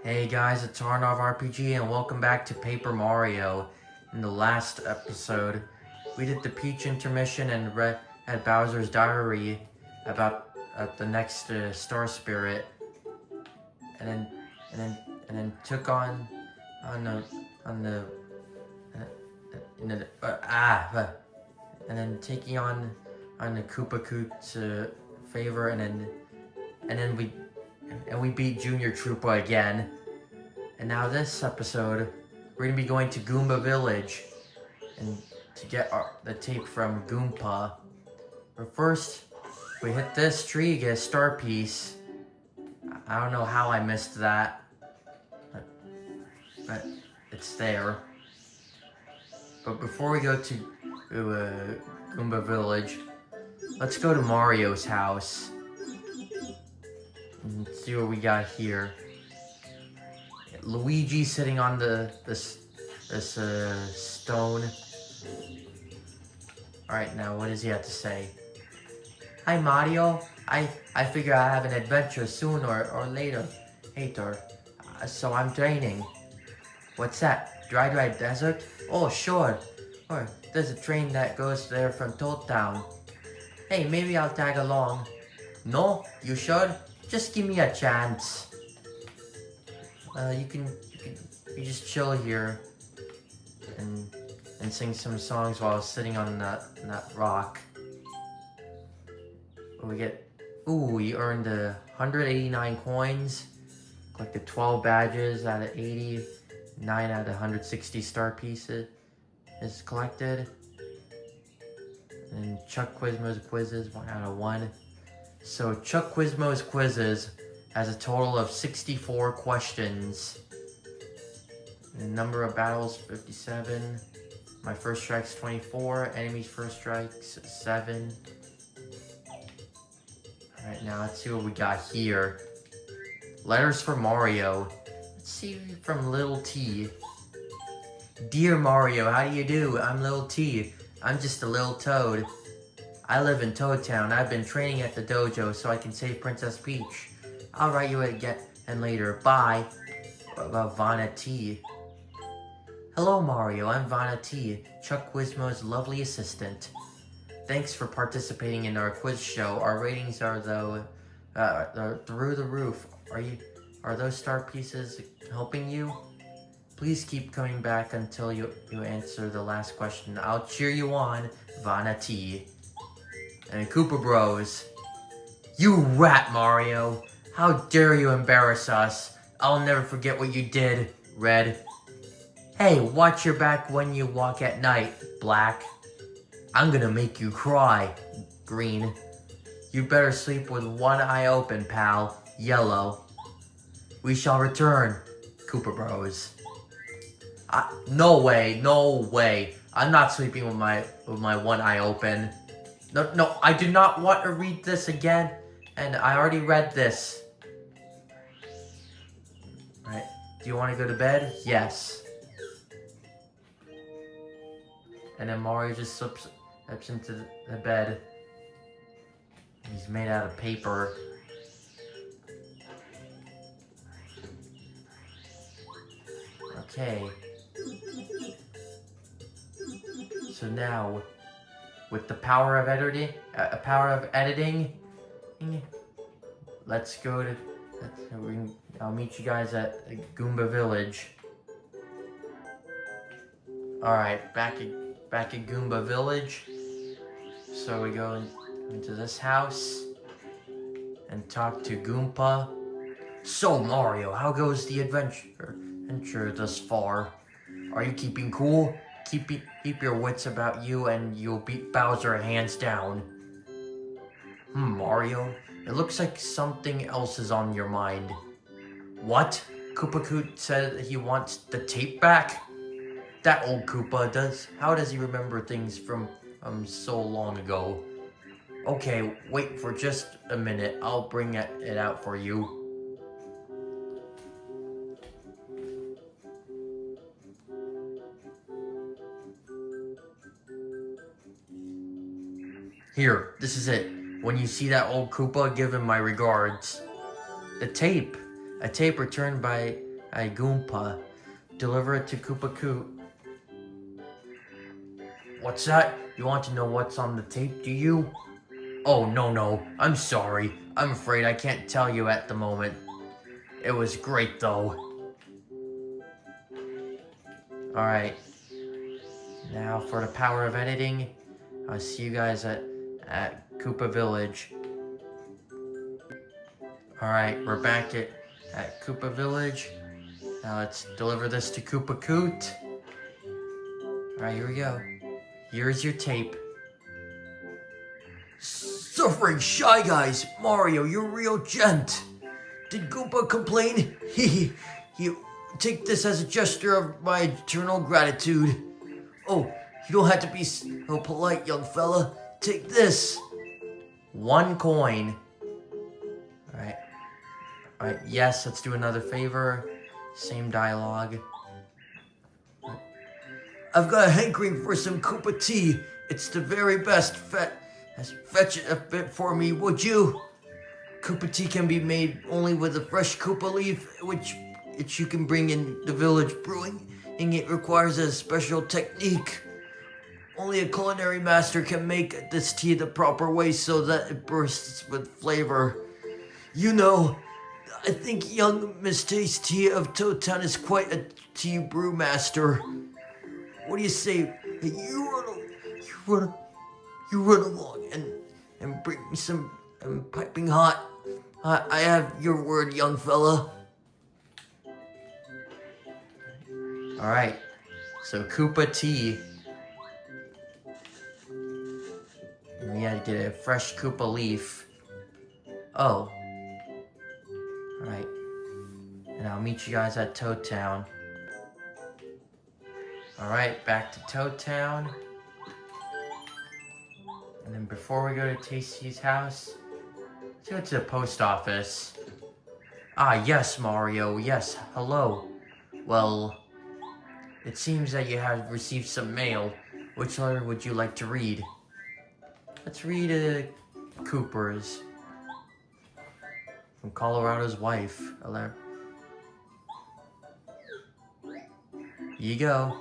Hey guys, it's Arnov RPG and welcome back to Paper Mario. In the last episode, we did the Peach intermission and read had Bowser's Diary about the next Star Spirit, and then and then and then took on the on the in the and then taking on the Koopa Koot's favor, and then we beat Junior Troopa again. And now this episode, we're gonna be going to Goomba Village and to get the tape from Goomba. But first, if we hit this tree, get a star piece. I don't know how I missed that, but it's there. But before we go to Goomba Village, let's go to Mario's house and see what we got here. Luigi sitting on this stone. Alright, now what does he have to say? Hi Mario, I figure I have an adventure soon or later. So I'm training. What's that? Dry Desert? Oh sure. Or there's a train that goes there from Toad Town. Hey, maybe I'll tag along. No, you should. Just give me a chance. You just chill here and sing some songs while sitting on that rock. We get, we earned 189 coins, collected 12 badges out of 80, 9 out of 160 star pieces is collected, and Chuck Quizmo's quizzes 1 out of 1. So Chuck Quizmo's quizzes has a total of 64 questions. The number of battles, 57. My first strike's 24. Enemy's first strike's 7. Alright, now let's see what we got here. Letters for Mario. Let's see from Little T. Dear Mario, how do you do? I'm Little T. I'm just a little toad. I live in Toad Town. I've been training at the dojo so I can save Princess Peach. I'll write you again and later. Bye. Vanna T. Hello Mario, I'm Vanna T, Chuck Quizmo's lovely assistant. Thanks for participating in our quiz show. Our ratings are through the roof. Are those star pieces helping you? Please keep coming back until you answer the last question. I'll cheer you on, Vanna T. And Koopa Bros. You rat, Mario! How dare you embarrass us? I'll never forget what you did, Red. Hey, watch your back when you walk at night, Black. I'm gonna make you cry, Green. You better sleep with one eye open, pal, Yellow. We shall return, Koopa Bros. No way. I'm not sleeping with my one eye open. No, I do not want to read this again, and I already read this. Right, do you want to go to bed? Yes. And then Mario just slips into the bed. He's made out of paper. Okay. So now, with the power of editing, let's go to. I'll meet you guys at Goomba Village. All right, back at Goomba Village. So we go into this house and talk to Goomba. So Mario, how goes the adventure thus far? Are you keeping cool? Keep your wits about you and you'll beat Bowser hands down. Mario, it looks like something else is on your mind. What? Koopa Koot said he wants the tape back? That old Koopa how does he remember things from so long ago? Okay, wait for just a minute. I'll bring it out for you. Here, this is it. When you see that old Koopa, give him my regards. The tape. A tape returned by Hey, Goompa. Deliver it to Koopa Coot. What's that? You want to know what's on the tape, do you? Oh, no. I'm sorry. I'm afraid I can't tell you at the moment. It was great, though. Alright. Now for the power of editing. I'll see you guys at Koopa Village. Alright, we're back at Koopa Village. Now let's deliver this to Koopa Coot. Alright, here we go. Here's your tape. Suffering Shy Guys! Mario, you're a real gent! Did Goomba complain? You take this as a gesture of my eternal gratitude. Oh, you don't have to be so polite, young fella. Take this. 1 coin. Alright, yes, let's do another favor. Same dialogue. I've got a hankering for some Koopa tea. It's the very best. Fetch it a bit for me, would you? Koopa tea can be made only with a fresh Koopa leaf, which you can bring in the village brewing, and it requires a special technique. Only a culinary master can make this tea the proper way so that it bursts with flavor. You know, I think young Miss Tasty of Toad Town is quite a tea brew master. What do you say? You run along and bring me some piping hot. I have your word, young fella. Alright, so Koopa tea. And we had to get a fresh Koopa leaf. Oh. Alright. And I'll meet you guys at Toad Town. Alright, back to Toad Town. And then before we go to Tasty's house, let's go to the post office. Ah, yes, Mario. Yes, hello. Well, it seems that you have received some mail. Which letter would you like to read? Let's read Cooper's. From Colorado's wife. Here you go.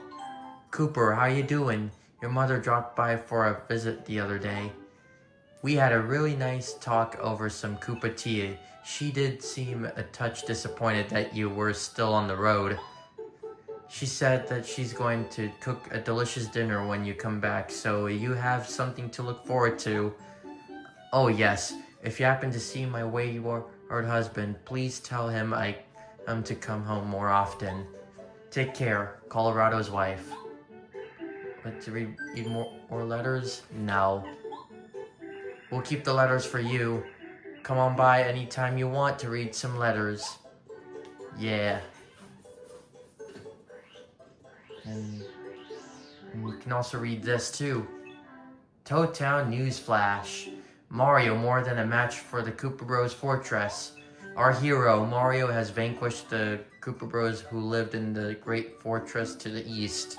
Cooper, how you doing? Your mother dropped by for a visit the other day. We had a really nice talk over some Koopa tea. She did seem a touch disappointed that you were still on the road. She said that she's going to cook a delicious dinner when you come back, so you have something to look forward to. Oh yes, if you happen to see my wayward husband, please tell him I am to come home more often. Take care, Colorado's wife. Want to read more letters? No. We'll keep the letters for you. Come on by anytime you want to read some letters. Yeah. And you can also read this too. Toad Town News Flash. Mario more than a match for the Koopa Bros Fortress. Our hero, Mario, has vanquished the Koopa Bros who lived in the great fortress to the east.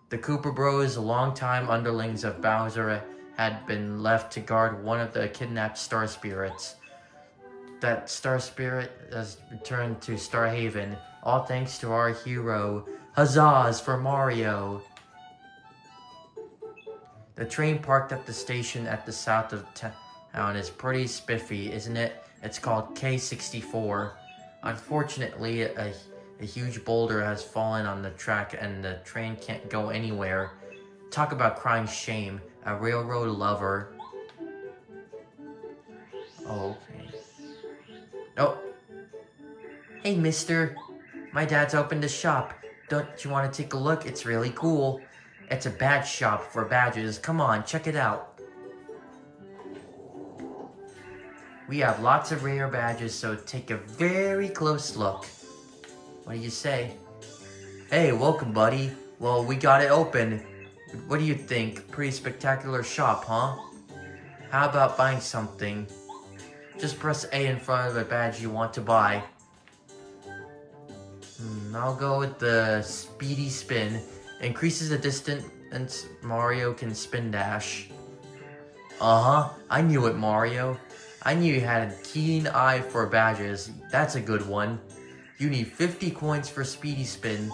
The Koopa Bros, longtime underlings of Bowser, had been left to guard one of the kidnapped Star Spirits. That Star Spirit has returned to Star Haven, all thanks to our hero. Huzzahs for Mario! The train parked at the station at the south of town is pretty spiffy, isn't it? It's called K64. Unfortunately, a huge boulder has fallen on the track and the train can't go anywhere. Talk about crying shame. A railroad lover. Oh, okay. Oh. Hey, mister. My dad's opened a shop. Don't you want to take a look? It's really cool. It's a badge shop for badges. Come on, check it out. We have lots of rare badges, so take a very close look. What do you say? Hey, welcome, buddy. Well, we got it open. What do you think? Pretty spectacular shop, huh? How about buying something? Just press A in front of the badge you want to buy. I'll go with the Speedy Spin. Increases the distance Mario can spin dash. Uh-huh, I knew it, Mario. I knew you had a keen eye for badges. That's a good one. You need 50 coins for Speedy Spin.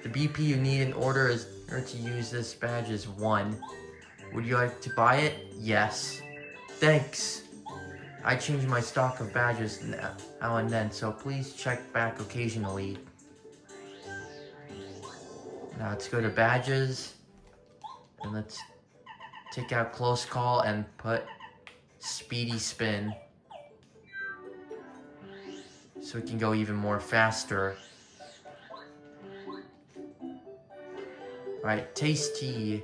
The BP you need in order to use this badge is 1. Would you like to buy it? Yes. Thanks. I change my stock of badges now and then, so please check back occasionally. Now let's go to badges. And let's take out Close Call and put Speedy Spin. So we can go even more faster. Alright, Tasty.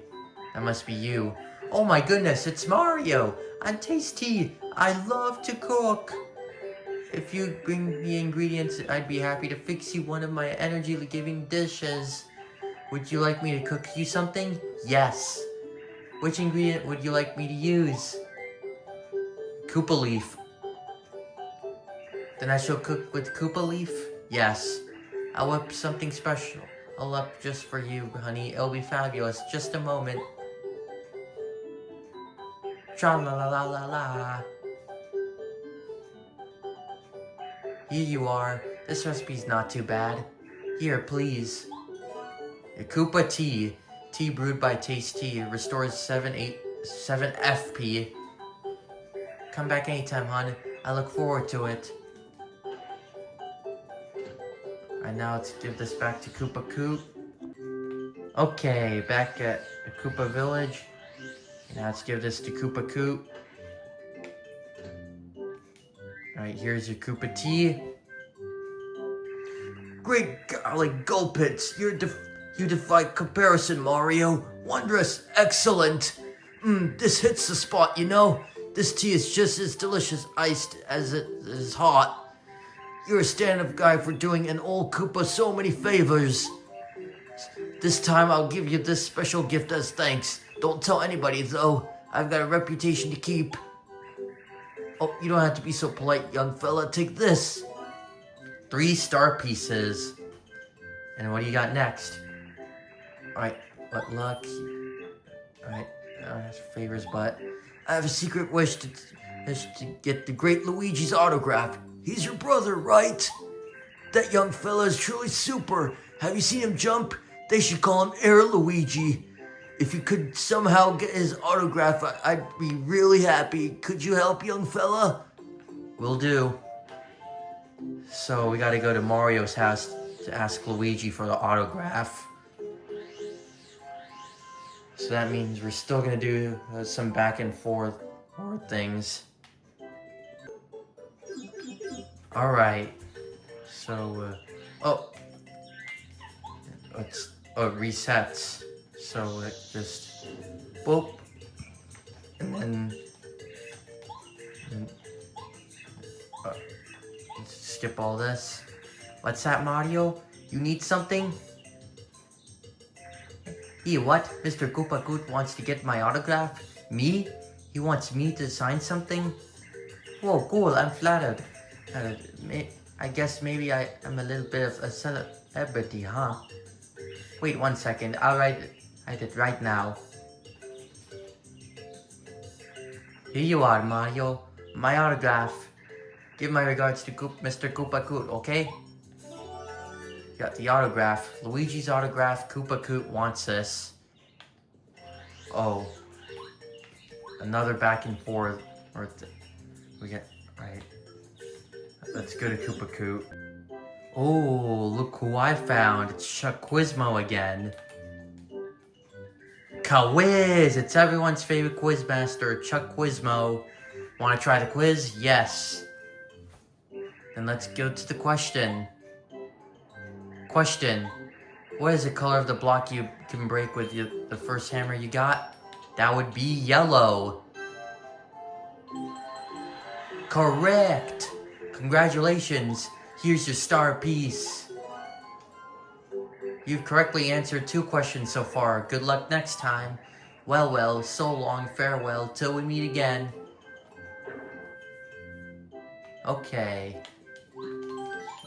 That must be you. Oh my goodness, it's Mario! I'm Tasty! I love to cook! If you bring me ingredients, I'd be happy to fix you one of my energy-giving dishes. Would you like me to cook you something? Yes. Which ingredient would you like me to use? Koopa Leaf. Then I shall cook with Koopa Leaf? Yes. I'll whip something special. I'll up just for you, honey. It'll be fabulous. Just a moment. Tra-la-la-la-la-la. Here you are. This recipe's not too bad. Here, please. A Koopa Tea. Tea brewed by Taste Tea. Restores 7 FP. Come back anytime, hon. I look forward to it. And now let's give this back to Koopa Coop. Okay, back at the Koopa Village. Now let's give this to Koopa Coop. Alright, here's your Koopa Tea. Great golly gulpits! You defy comparison, Mario. Wondrous, excellent. This hits the spot, you know. This tea is just as delicious iced as it is hot. You're a stand-up guy for doing an old Koopa so many favors. This time I'll give you this special gift as thanks. Don't tell anybody, though. I've got a reputation to keep. Oh, you don't have to be so polite, young fella. Take this. 3 star pieces. And what do you got next? Alright, what luck? Alright, favors, but I have a secret wish to get the great Luigi's autograph. He's your brother, right? That young fella is truly super. Have you seen him jump? They should call him Air Luigi. If you could somehow get his autograph, I'd be really happy. Could you help, young fella? Will do. So we gotta go to Mario's house to ask Luigi for the autograph. So that means we're still gonna do some back and forth things. Alright, so, it resets, so it just, boop, and then, skip all this. What's that, Mario? You need something? What? Mr. Koopa Koot wants to get my autograph? Me? He wants me to sign something? Whoa, cool, I'm flattered. I guess maybe I'm a little bit of a celebrity, huh? Wait 1 second, I'll write it right now. Here you are, Mario. My autograph. Give my regards to Mr. Koopa Koot, okay? Got the autograph. Luigi's autograph. Koopa Koot wants this. Oh. Another back and forth. We get... Right. Let's go to Koopa Koot. Oh, look who I found. It's Chuckquizmo again. Quiz! It's everyone's favorite quizmaster, Chuckquizmo. Want to try the quiz? Yes. Then let's go to the question. Question. What is the color of the block you can break with the first hammer you got? That would be yellow. Correct! Congratulations. Here's your star piece. You've correctly answered 2 questions so far. Good luck next time. Well, so long, farewell, till we meet again. Okay.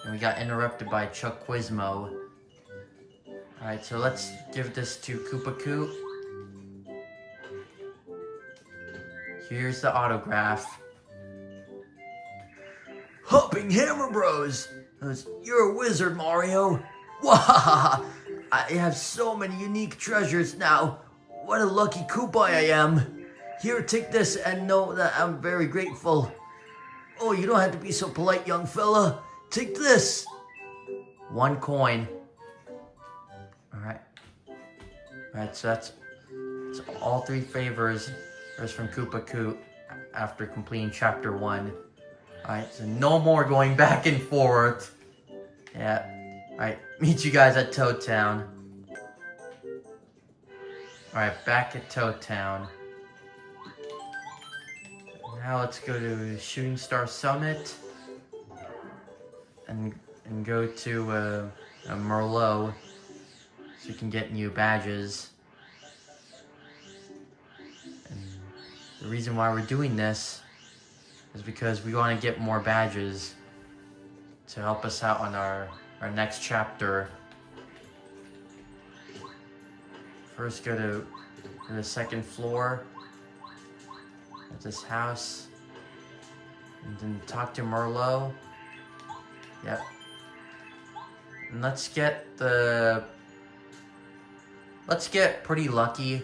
And we got interrupted by Chuckquizmo. Alright, so let's give this to Koopa Koot. Here's the autograph. Hopping Hammer Bros! Goes, "You're a wizard, Mario. Wahaha! I have so many unique treasures now. What a lucky Koopa I am. Here, take this and know that I'm very grateful. Oh, you don't have to be so polite, young fella. Take this. 1 coin. Alright. Alright, so that's all 3 favors. There's from Koopa Koot after completing chapter 1. Alright, so no more going back and forth. Yeah. Alright, meet you guys at Toad Town. Alright, back at Toad Town. Now let's go to Shooting Star Summit. And go to a Merlot. So you can get new badges. And the reason why we're doing this is because we want to get more badges to help us out on our next chapter. First, go to the 2nd floor of this house, and then talk to Merlot. Yep. And let's get pretty lucky.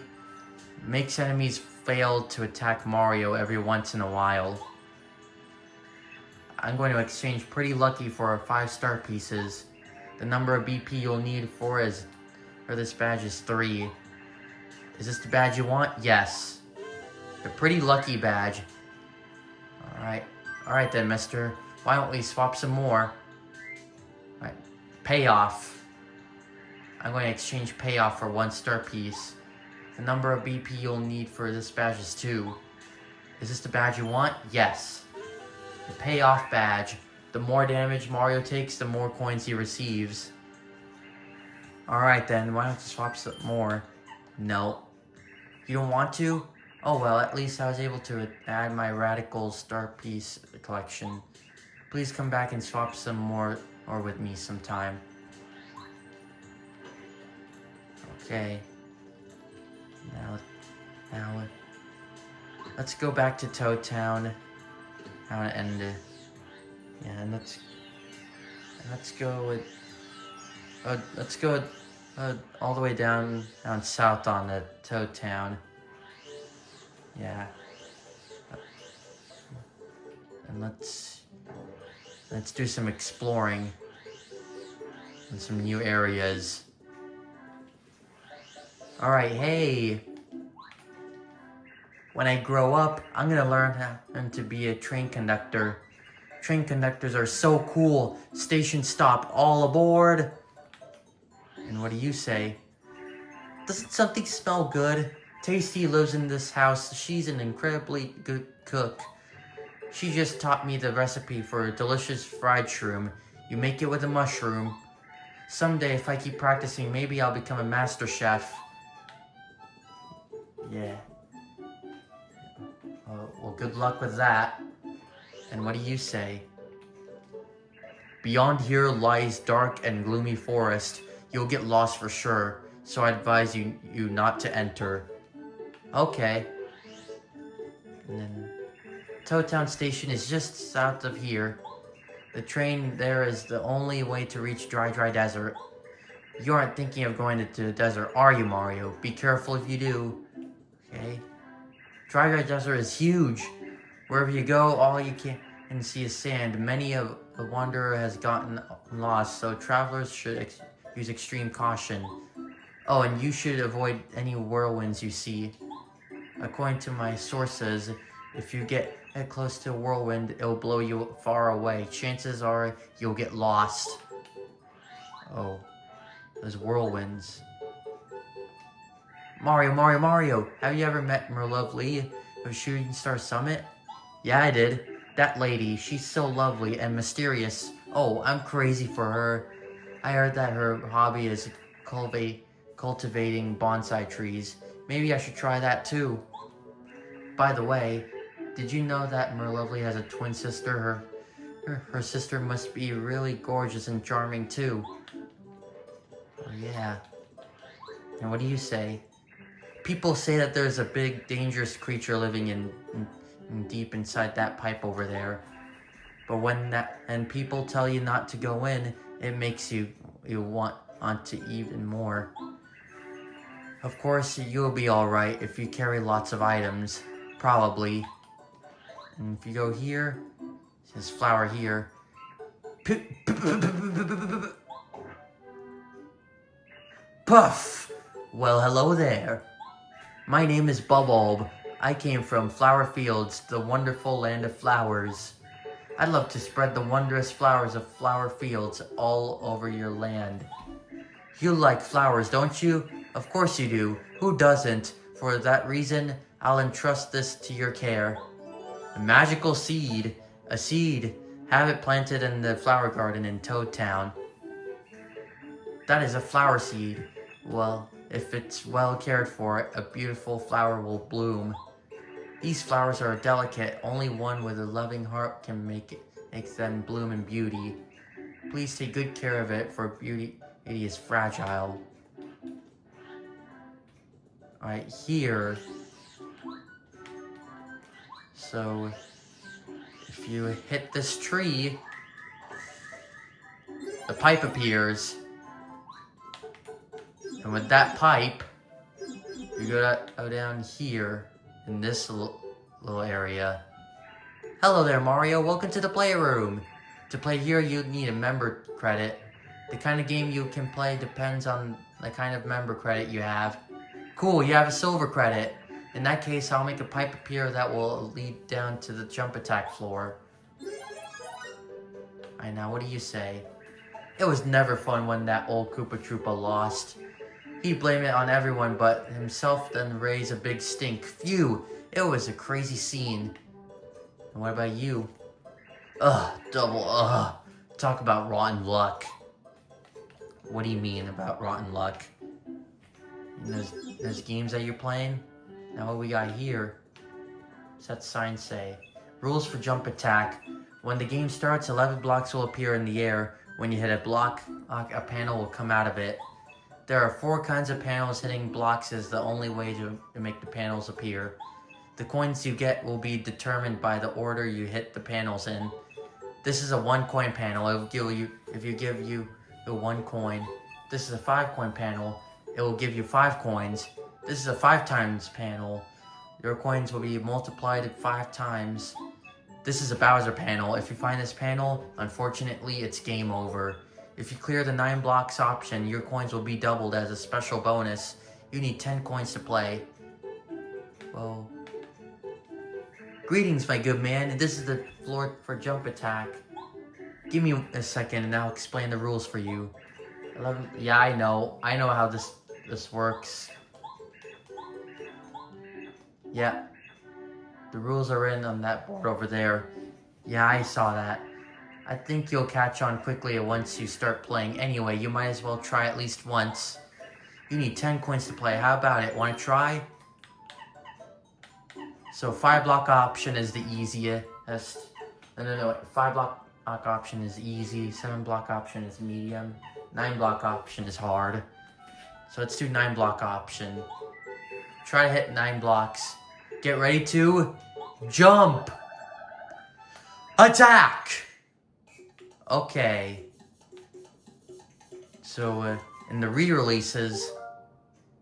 Makes enemies fail to attack Mario every once in a while. I'm going to exchange pretty lucky for 5-star pieces. The number of BP you'll need for this badge is 3. Is this the badge you want? Yes. A pretty lucky badge. Alright then, mister. Why don't we swap some more? Alright. Payoff. I'm going to exchange payoff for 1-star piece. The number of BP you'll need for this badge is 2. Is this the badge you want? Yes. The payoff badge. The more damage Mario takes, the more coins he receives. Alright then, why don't you swap some more? No. You don't want to? Oh well, at least I was able to add my Radical Star Piece collection. Please come back and swap some more or with me sometime. Okay. Now let's go back to Toad Town. I want to end it. Yeah, and let's go all the way down south on the Toad Town. Yeah. And let's do some exploring in some new areas. Alright, hey. When I grow up, I'm gonna learn to be a train conductor. Train conductors are so cool. Station stop, all aboard. And what do you say? Doesn't something smell good? Tasty lives in this house. She's an incredibly good cook. She just taught me the recipe for a delicious fried shroom. You make it with a mushroom. Someday, if I keep practicing, maybe I'll become a master chef. Yeah. Well, good luck with that. And what do you say? Beyond here lies dark and gloomy forest. You'll get lost for sure, so I advise you not to enter. Okay. And then Toad Town Station is just south of here. The train there is the only way to reach Dry Desert. You aren't thinking of going to the desert, are you, Mario? Be careful if you do. Okay. Dry Desert is huge. Wherever you go, all you can see is sand. Many a wanderer has gotten lost, so travelers should use extreme caution. Oh, and you should avoid any whirlwinds you see. According to my sources, if you get close to a whirlwind, it'll blow you far away. Chances are you'll get lost. Oh, those whirlwinds. Mario, have you ever met Merlovely of Shooting Star Summit? Yeah, I did. That lady, she's so lovely and mysterious. Oh, I'm crazy for her. I heard that her hobby is cultivating bonsai trees. Maybe I should try that too. By the way, did you know that Merlovely has a twin sister? Her sister must be really gorgeous and charming too. Oh yeah. And what do you say? People say that there's a big, dangerous creature living in deep inside that pipe over there. But and people tell you not to go in, it makes you want to even more. Of course, you'll be alright if you carry lots of items. Probably. And if you go here, there's flower here. Puff! Well, hello there. My name is Bubulb. I came from Flower Fields, the wonderful land of flowers. I'd love to spread the wondrous flowers of Flower Fields all over your land. You like flowers, don't you? Of course you do. Who doesn't? For that reason, I'll entrust this to your care. A magical seed. A seed. Have it planted in the flower garden in Toad Town. That is a flower seed. Well, if it's well cared for, a beautiful flower will bloom. These flowers are delicate. Only one with a loving heart can make them bloom in beauty. Please take good care of it, for beauty is fragile. Alright, here. So, if you hit this tree, the pipe appears. And with that pipe, you go down here in this little area. Hello there, Mario. Welcome to the playroom. To play here, you need a member credit. The kind of game you can play depends on the kind of member credit you have. Cool, you have a silver credit. In that case, I'll make a pipe appear that will lead down to the jump attack floor. Alright, now what do you say? It was never fun when that old Koopa Troopa lost. He'd blame it on everyone but himself, then raise a big stink. Phew, it was a crazy scene. And what about you? Talk about rotten luck. What do you mean about rotten luck? And there's games that you're playing? Now what we got here? What's that sign say? Rules for jump attack. When the game starts, 11 blocks will appear in the air. When you hit a block, a panel will come out of it. There are 4 kinds of panels. Hitting blocks is the only way to make the panels appear. The coins you get will be determined by the order you hit the panels in. This is a 1 coin panel. It will give you the 1 coin. This is a 5 coin panel. It will give you 5 coins. This is a 5 times panel. Your coins will be multiplied 5 times. This is a Bowser panel. If you find this panel, unfortunately, it's game over. If you clear the 9 blocks option, your coins will be doubled as a special bonus. You need 10 coins to play. Well, greetings, my good man. This is the floor for jump attack. Give me a second and I'll explain the rules for you. 11. Yeah, I know how this works. Yeah. The rules are on that board over there. Yeah, I saw that. I think you'll catch on quickly once you start playing. Anyway, you might as well try at least once. You need 10 coins to play. How about it? Want to try? So 5 block option is the easiest. No. 5 block option is easy. 7 block option is medium. 9 block option is hard. So let's do 9 block option. Try to hit 9 blocks. Get ready to jump. Attack! Okay. So, in the re-releases,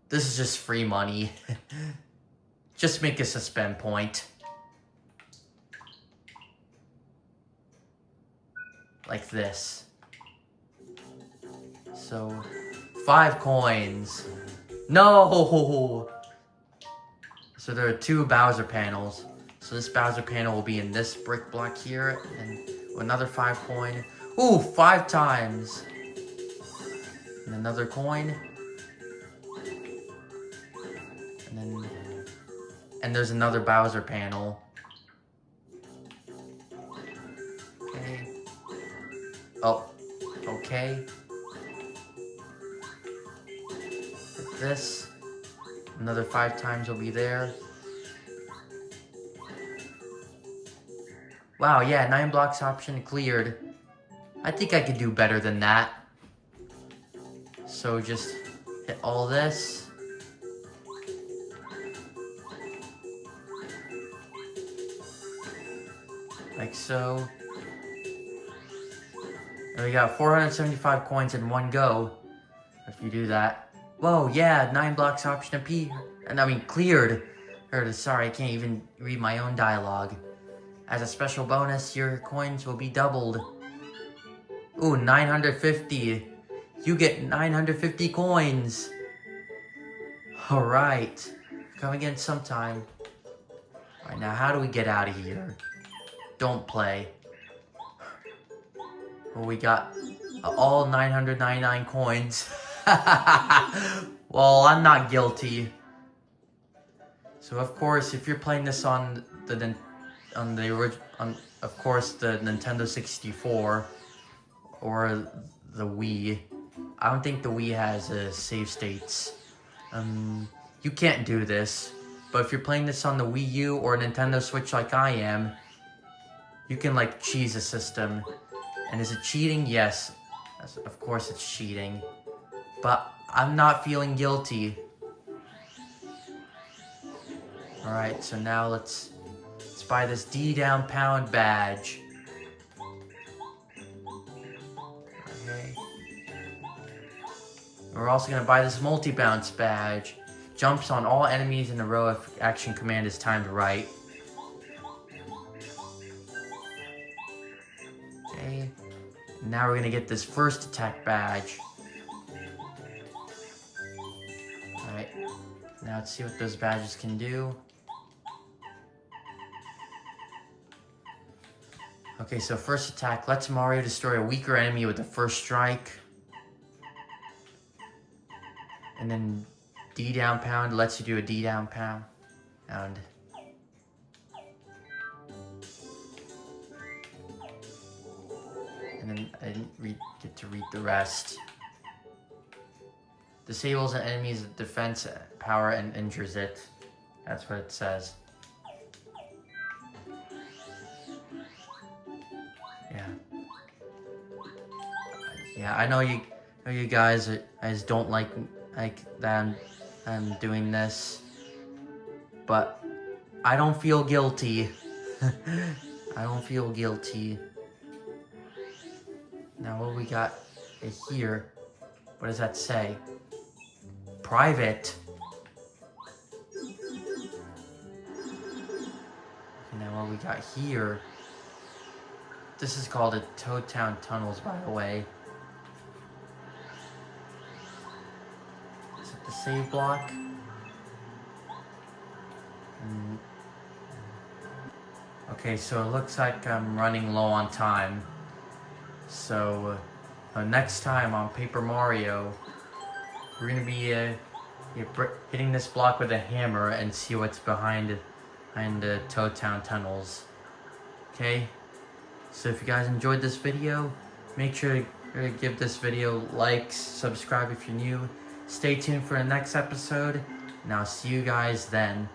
this is just free money. Just make a suspend point. Like this. So, 5 coins. No! So there are 2 Bowser panels. So this Bowser panel will be in this brick block here, and another 5 coin. Ooh, 5 times. And another coin. And there's another Bowser panel. Okay. Oh, okay. Like this. Another 5 times will be there. Wow, yeah, 9 blocks option cleared. I think I could do better than that. So just hit all this. Like so. And we got 475 coins in one go. If you do that. Whoa, yeah, 9 blocks option appeared. And I mean, cleared. Sorry, I can't even read my own dialogue. As a special bonus, your coins will be doubled. Ooh, 950. You get 950 coins. Alright. Come again sometime. Alright, now how do we get out of here? Don't play. Well, we got all 999 coins. Well, I'm not guilty. So of course, if you're playing this on the of course the Nintendo 64 or the Wii, I don't think the Wii has save states. You can't do this. But if you're playing this on the Wii U or Nintendo Switch like I am, you can like cheese the system. And is it cheating? Yes. Of course it's cheating. But I'm not feeling guilty. Alright, so now let's buy this D down pound badge. Okay. We're also gonna buy this multi-bounce badge. Jumps on all enemies in a row if action command is timed right. Okay. Now we're gonna get this first attack badge. Alright. Now let's see what those badges can do. Okay, so first attack lets Mario destroy a weaker enemy with the first strike. And then D down pound lets you do a D down pound. And then I didn't get to read the rest. Disables an enemy's defense power and injures it. That's what it says. Yeah, I know you guys don't like that I'm doing this, but I don't feel guilty. I don't feel guilty. Now what we got here? What does that say? Private. Now what we got here? This is called the Toad Town Tunnels, by the way. Is it the save block? Okay, so it looks like I'm running low on time. So next time on Paper Mario, we're gonna be hitting this block with a hammer and see what's behind the Toad Town Tunnels. Okay? So if you guys enjoyed this video, make sure to give this video likes, subscribe if you're new. Stay tuned for the next episode, and I'll see you guys then.